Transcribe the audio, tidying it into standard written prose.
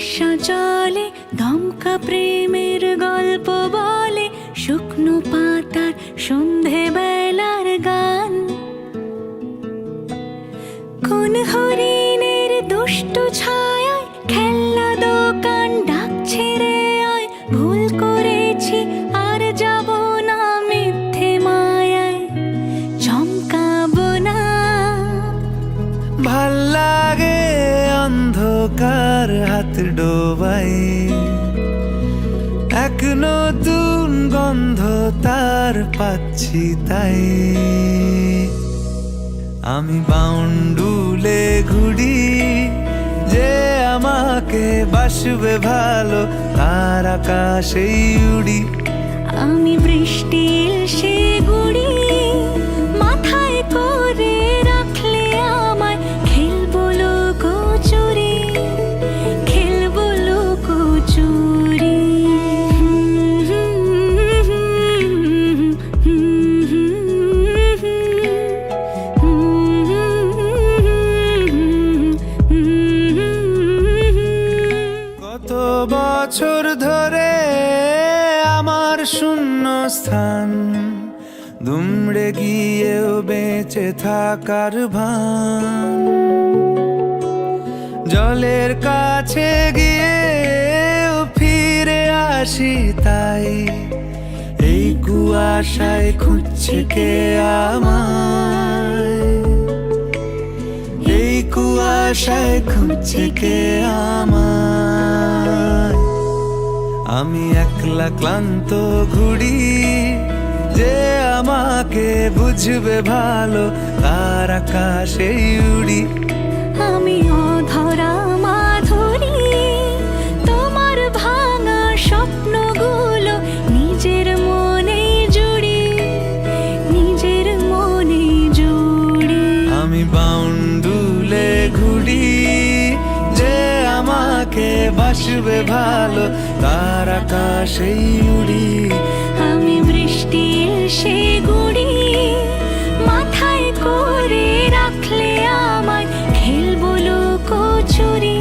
বর্ষা চলে দমকা প্রেমের গল্প বলে, শুকনো পাতার সন্ধে বেলার গান। কোন হরিণের দুষ্ট ছায়ায় খেলনা দোকান ডাকছে রে আয়, ভুল করেছি আর যাব না মিথ্যে মায়ায়, চমকাবো না। ভাল লাগে অন্ধকার হাত ডোবাই, এক নতুন গন্ধ তার পাচ্ছি তাই। আমি বাউন্ডুলে ঘুরি, যে আমাকে বাসবে ভালো তার আকাশেই উড়ি। আমি বৃষ্টির সে গুড়ি মাথায় করে রাখলে আমায়, খেলবো লুকোচুরি, খেলবো লুকোচুরি। কত বছর ধরে আমার শূন্য স্থান, দুমড়ে গিয়েও বেঁচে থাকার ভান। জলের কাছে গিয়েও ফিরে আসি তাই, এই কুয়াশায় খুঁজছে কে আমায়, এই কুয়াশায় খুঁজছে কে আমায়। আমি একলা ক্লান্ত ঘুরি, যে আমাকে বুঝবে ভালো তার আকাশেই উড়ি। আমি অধরা মাধুরী, তোমার ভাঙা স্বপ্নগুলো নিজের মনে জুড়ি, নিজের মনে জুড়ি। আমি বাউন্ডুলে ঘুরি, যে আমাকে বাসবে ভালো তার আকাশেই উড়ি। আমি বৃষ্টির সে গুড়ি মাথায় করে রাখলে আমায়, খেলবো লুকোচুরি।